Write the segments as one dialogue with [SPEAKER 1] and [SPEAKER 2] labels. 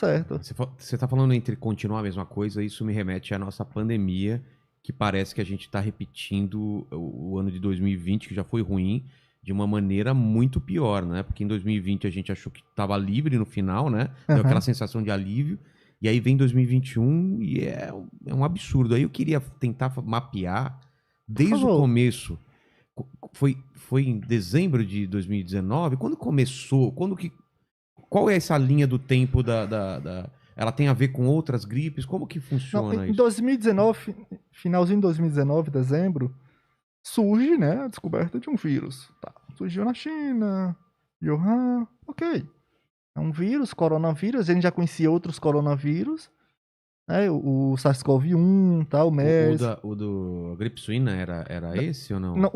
[SPEAKER 1] certo.
[SPEAKER 2] Você tá falando entre continuar a mesma coisa, isso me remete à nossa pandemia, que parece que a gente tá repetindo o ano de 2020, que já foi ruim, de uma maneira muito pior, né? Porque em 2020 a gente achou que tava livre no final, né? Deu aquela sensação de alívio. E aí vem 2021 e é um absurdo. Aí eu queria tentar mapear
[SPEAKER 1] Por
[SPEAKER 2] desde o
[SPEAKER 1] favor.
[SPEAKER 2] começo. Foi em dezembro de 2019? Quando começou? Qual é essa linha do tempo ela tem a ver com outras gripes? Como que
[SPEAKER 1] Não,
[SPEAKER 2] funciona
[SPEAKER 1] em
[SPEAKER 2] isso?
[SPEAKER 1] 2019, finalzinho de 2019, dezembro, surge, né, a descoberta de um vírus. Tá. Surgiu na China, Wuhan, ok. É um vírus, coronavírus, a gente já conhecia outros coronavírus, né, o SARS-CoV-1, tá, o MERS.
[SPEAKER 2] O do gripe suína era esse ou não?
[SPEAKER 1] Não,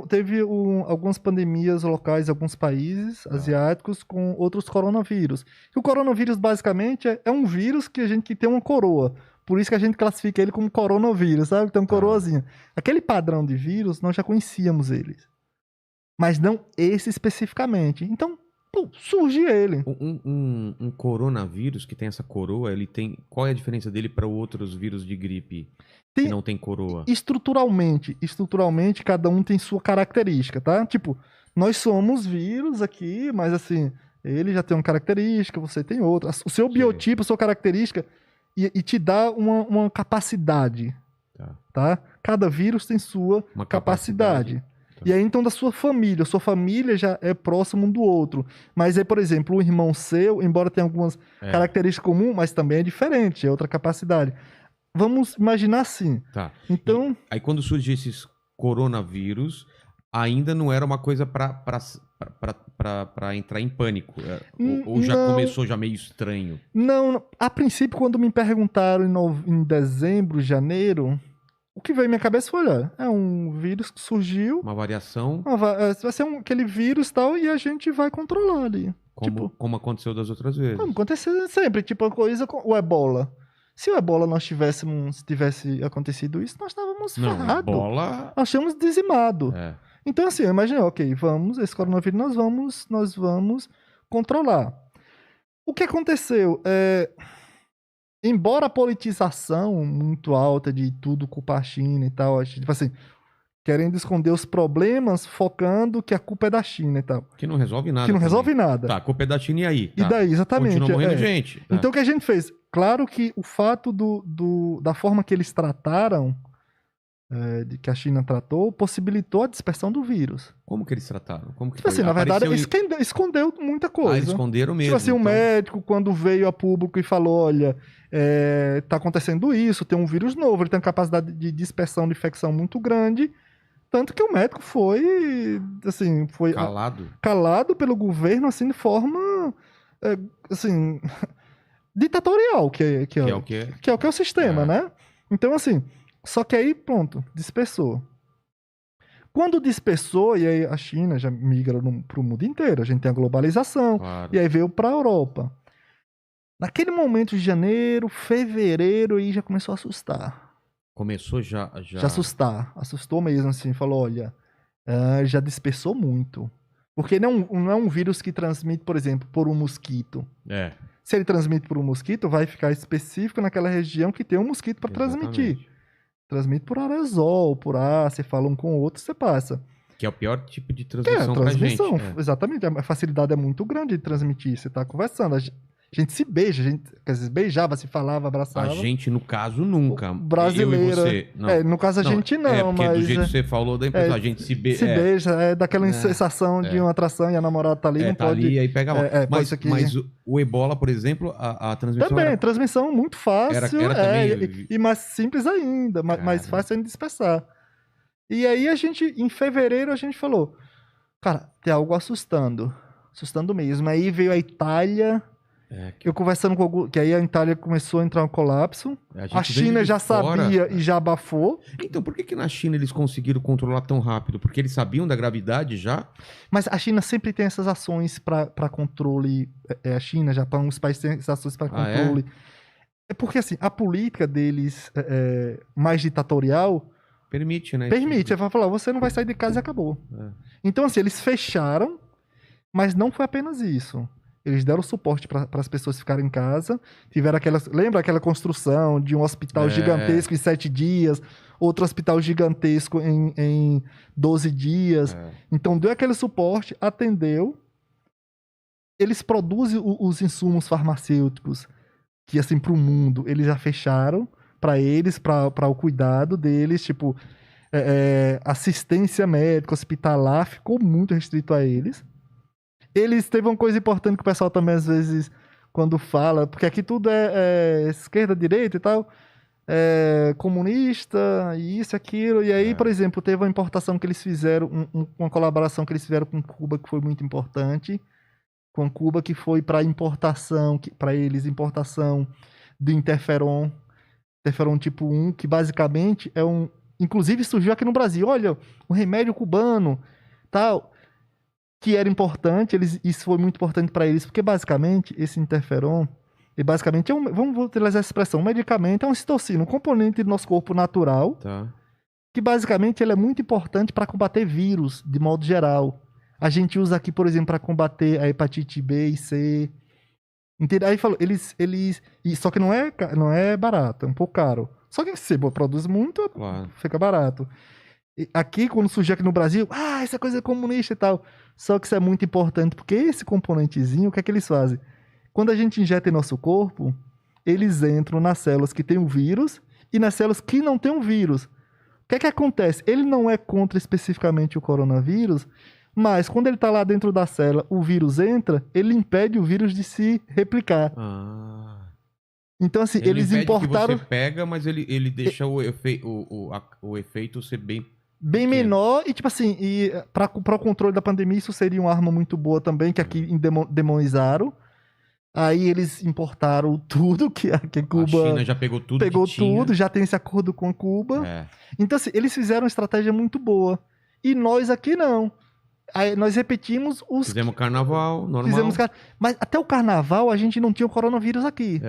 [SPEAKER 1] teve algumas pandemias locais em alguns países asiáticos com outros coronavírus. E o coronavírus, basicamente, é um vírus que tem uma coroa. Por isso que a gente classifica ele como coronavírus, sabe? Tem uma coroazinha. Aquele padrão de vírus, nós já conhecíamos eles. Mas não esse especificamente. Então, pô, surge ele.
[SPEAKER 2] Um coronavírus que tem essa coroa, ele tem. Qual é a diferença dele para outros vírus de gripe que não tem coroa?
[SPEAKER 1] Estruturalmente, cada um tem sua característica, tá? Tipo, nós somos vírus aqui, mas assim, ele já tem uma característica, você tem outra. O seu biotipo, a sua característica, e te dá uma capacidade, tá? Cada vírus tem sua capacidade. Tá. E aí, então, da sua família já é próximo um do outro. Mas aí, por exemplo, o irmão seu, embora tenha algumas características comuns, mas também é diferente, é outra capacidade. Vamos imaginar assim.
[SPEAKER 2] Tá.
[SPEAKER 1] Então,
[SPEAKER 2] aí quando surgem esses coronavírus, ainda não era uma coisa para entrar em pânico. Ou já começou já meio estranho?
[SPEAKER 1] Não, a princípio, quando me perguntaram em dezembro, janeiro, o que veio à minha cabeça foi, olha, é um vírus que surgiu.
[SPEAKER 2] Uma variação.
[SPEAKER 1] Vai ser aquele vírus e tal, e a gente vai controlar ali.
[SPEAKER 2] Como aconteceu das outras vezes.
[SPEAKER 1] Como aconteceu sempre, tipo a coisa com o ebola. Se o ebola tivesse acontecido isso, nós estávamos ferrados. Nós tínhamos dizimado. Então, assim, eu imaginei, ok, esse coronavírus nós vamos controlar. O que aconteceu? Embora a politização muito alta de tudo culpar a China e tal, tipo assim, querendo esconder os problemas, focando que a culpa é da China e tal.
[SPEAKER 2] Que não resolve nada.
[SPEAKER 1] Que não resolve nada.
[SPEAKER 2] Tá, a culpa é da China e aí?
[SPEAKER 1] E daí, exatamente.
[SPEAKER 2] Continua morrendo gente. Tá.
[SPEAKER 1] Então, o que a gente fez? Claro que o fato da forma que eles trataram, de que a China tratou, possibilitou a dispersão do vírus.
[SPEAKER 2] Como que eles trataram? Como que
[SPEAKER 1] tipo assim, na verdade, escondeu muita coisa.
[SPEAKER 2] Eles esconderam mesmo.
[SPEAKER 1] Tipo assim, o médico, quando veio a público e falou, olha, tá acontecendo isso, tem um vírus novo, ele tem uma capacidade de dispersão de infecção muito grande, tanto que o médico foi calado pelo governo, assim, de forma, assim, ditatorial, que é o sistema, né? Então, assim, só que aí, pronto, dispersou. Quando dispersou, e aí a China já migra para o mundo inteiro, a gente tem a globalização, e aí veio para a Europa. Naquele momento de janeiro, fevereiro, aí já começou a assustar.
[SPEAKER 2] Começou já
[SPEAKER 1] assustar. Assustou mesmo, assim, falou, olha, já dispersou muito. Porque não é um vírus que transmite, por exemplo, por um mosquito. Se ele transmite por um mosquito, vai ficar específico naquela região que tem um mosquito para transmitir. Transmite por aerosol, por ar, você fala um com o outro, você passa.
[SPEAKER 2] Que é o pior tipo de transmissão pra gente.
[SPEAKER 1] Exatamente, a facilidade é muito grande de transmitir. Você tá conversando, a gente se beija, às vezes beijava, se falava, abraçava.
[SPEAKER 2] A gente, no caso, nunca.
[SPEAKER 1] Brasileira.
[SPEAKER 2] Eu e você. Não.
[SPEAKER 1] No caso, a gente não,
[SPEAKER 2] porque
[SPEAKER 1] mas...
[SPEAKER 2] do jeito que você falou da empresa, a gente se beija.
[SPEAKER 1] Se beija, daquela sensação de uma atração e a namorada tá ali, não
[SPEAKER 2] tá
[SPEAKER 1] pode...
[SPEAKER 2] ali, aí pega mal. Mas o ebola, por exemplo, a transmissão
[SPEAKER 1] também, transmissão muito fácil.
[SPEAKER 2] Era também...
[SPEAKER 1] E mais simples ainda, mais fácil ainda de dispersar. E aí, em fevereiro, a gente falou, cara, tem algo assustando mesmo. Aí veio a Itália... Eu conversando com algum... Que aí a Itália começou a entrar em colapso. A China já sabia e já abafou.
[SPEAKER 2] Então, por que na China eles conseguiram controlar tão rápido? Porque eles sabiam da gravidade já?
[SPEAKER 1] Mas a China sempre tem essas ações para controle. A China, Japão, os países têm essas ações para controle. É porque, assim, a política deles mais ditatorial...
[SPEAKER 2] Permite, né?
[SPEAKER 1] Permite. Vai falar, você não vai sair de casa e acabou. Então, assim, eles fecharam, mas não foi apenas isso. Eles deram suporte para as pessoas ficarem em casa. Tiveram lembra aquela construção de um hospital gigantesco em 7 dias, outro hospital gigantesco em 12 dias. Então, deu aquele suporte, atendeu. Eles produzem os insumos farmacêuticos que, assim, para o mundo, eles já fecharam para eles, para o cuidado deles, tipo, assistência médica, hospitalar, ficou muito restrito a eles. Eles teve uma coisa importante que o pessoal também, às vezes, quando fala, porque aqui tudo é esquerda, direita e tal, comunista, isso, aquilo, e aí, por exemplo, teve uma importação que eles fizeram, uma colaboração que eles fizeram com Cuba, que foi muito importante, com Cuba, que foi para importação, para eles, importação do interferon tipo 1, que basicamente é inclusive surgiu aqui no Brasil, olha, um remédio cubano, tal, que era importante, isso foi muito importante para eles, porque basicamente esse interferon, basicamente vamos utilizar essa expressão, um medicamento é um citocina, um componente do nosso corpo natural, que basicamente ele é muito importante para combater vírus, de modo geral. A gente usa aqui, por exemplo, para combater a hepatite B e C. Entendeu? Aí falou, só que não é barato, é um pouco caro. Só que se você produz muito, fica barato. E aqui, quando surgiu aqui no Brasil, essa coisa é comunista e tal. Só que isso é muito importante, porque esse componentezinho, o que é que eles fazem? Quando a gente injeta em nosso corpo, eles entram nas células que tem o vírus e nas células que não tem o vírus. O que é que acontece? Ele não é contra especificamente o coronavírus, mas quando ele está lá dentro da célula, o vírus entra, ele impede o vírus de se replicar. Então, assim, eles importaram...
[SPEAKER 2] que você pega, mas ele deixa o efeito ser bem
[SPEAKER 1] menor, e tipo assim, para o controle da pandemia, isso seria uma arma muito boa também, que aqui demonizaram. Aí eles importaram tudo, que Cuba...
[SPEAKER 2] A China já pegou tudo
[SPEAKER 1] já tem esse acordo com Cuba. Então, assim, eles fizeram uma estratégia muito boa. E nós aqui não. Aí nós repetimos
[SPEAKER 2] Fizemos carnaval, normal.
[SPEAKER 1] Mas até o carnaval a gente não tinha o coronavírus aqui.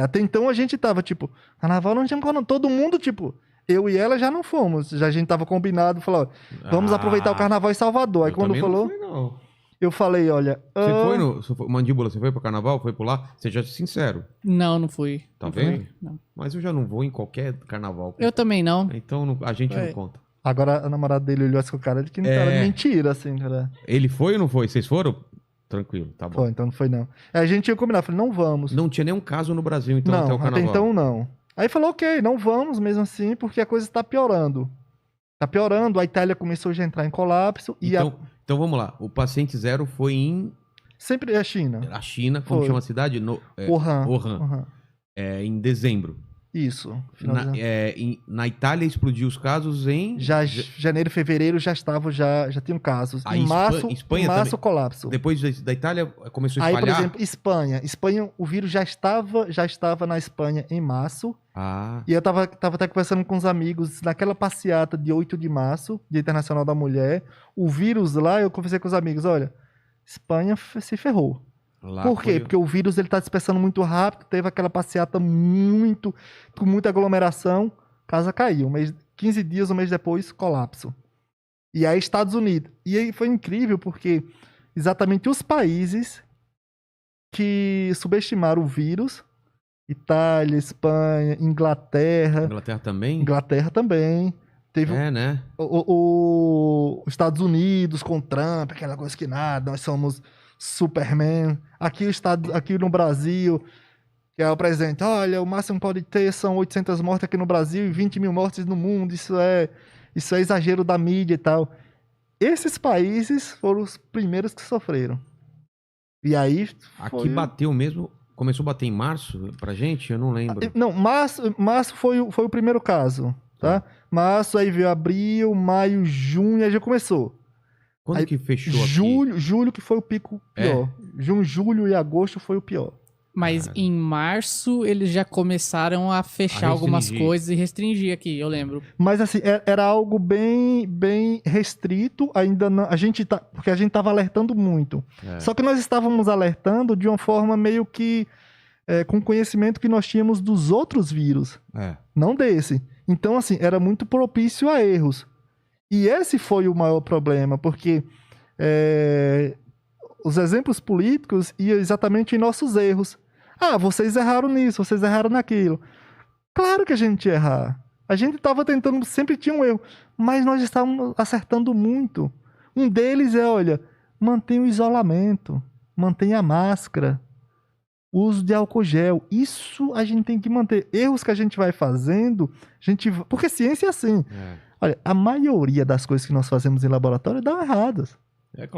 [SPEAKER 1] Até então a gente tava, tipo, carnaval não tinha coronavírus. Todo mundo, tipo, eu e ela já não fomos. A gente tava combinado, falou, vamos aproveitar o carnaval em Salvador. Aí quando falou...
[SPEAKER 2] Não fui, não.
[SPEAKER 1] Eu falei, olha...
[SPEAKER 2] Você foi Mandíbula, você foi pro carnaval? Foi por lá? Seja sincero.
[SPEAKER 3] Não fui.
[SPEAKER 2] Tá vendo?
[SPEAKER 3] Não.
[SPEAKER 2] Mas eu já não vou em qualquer carnaval.
[SPEAKER 3] Eu também não.
[SPEAKER 2] Então a gente não conta.
[SPEAKER 1] Agora a namorada dele olhou assim com o cara de que não era mentira, assim, cara.
[SPEAKER 2] Ele foi ou não foi? Vocês foram? Tranquilo, tá bom.
[SPEAKER 1] Foi, então não foi não. Aí a gente tinha combinado, falei, não vamos.
[SPEAKER 2] Não tinha nenhum caso no Brasil, então,
[SPEAKER 1] não,
[SPEAKER 2] até o carnaval?
[SPEAKER 1] Até então não. Aí falou, ok, não vamos mesmo assim, porque a coisa está piorando. Tá piorando, a Itália começou já a entrar em colapso.
[SPEAKER 2] Então vamos lá, o paciente zero foi em...
[SPEAKER 1] Sempre é a China.
[SPEAKER 2] A China, como chama a cidade?
[SPEAKER 1] Wuhan.
[SPEAKER 2] Em dezembro.
[SPEAKER 1] Isso.
[SPEAKER 2] Na Itália explodiu os casos em...
[SPEAKER 1] Janeiro, fevereiro já tinham casos. Em março, colapso.
[SPEAKER 2] Depois da Itália começou a espalhar?
[SPEAKER 1] Aí, por exemplo, Espanha, o vírus já estava na Espanha em março. E eu tava até conversando com os amigos naquela passeata de 8 de março, Dia Internacional da Mulher. O vírus lá, eu conversei com os amigos, olha, Espanha se ferrou. Por quê? Porque o vírus ele tá dispersando muito rápido, teve aquela passeata com muita aglomeração, casa caiu. 15 dias, um mês depois, colapso. E aí Estados Unidos. E aí foi incrível porque exatamente os países que subestimaram o vírus, Itália, Espanha, Inglaterra... Inglaterra também. Teve
[SPEAKER 2] né?
[SPEAKER 1] Os Estados Unidos com Trump, aquela coisa que nada, nós somos... Superman, aqui no Brasil, que é o presidente, olha, o máximo que pode ter são 800 mortes aqui no Brasil e 20 mil mortes no mundo, isso é exagero da mídia e tal. Esses países foram os primeiros que sofreram. E aí...
[SPEAKER 2] Aqui bateu mesmo, começou a bater em março pra gente? Eu não lembro.
[SPEAKER 1] Não, março foi o primeiro caso, tá? Março, aí veio abril, maio, junho, aí já começou.
[SPEAKER 2] Quando que fechou
[SPEAKER 1] julho que foi o pico pior. Junho, julho e agosto foi o pior.
[SPEAKER 3] Mas em março eles já começaram a fechar algumas coisas e restringir aqui, eu lembro.
[SPEAKER 1] Mas assim, era algo bem restrito, ainda não, porque a gente estava alertando muito. Só que nós estávamos alertando de uma forma meio que com conhecimento que nós tínhamos dos outros vírus, não desse. Então assim, era muito propício a erros. E esse foi o maior problema, porque os exemplos políticos iam exatamente em nossos erros. Ah, vocês erraram nisso, vocês erraram naquilo. Claro que a gente ia errar. A gente estava tentando, sempre tinha um erro, mas nós estávamos acertando muito. Um deles é, olha, mantenha o isolamento, mantenha a máscara, o uso de álcool gel. Isso a gente tem que manter. Erros que a gente vai fazendo, porque ciência é assim. Olha, a maioria das coisas que nós fazemos em laboratório dão erradas.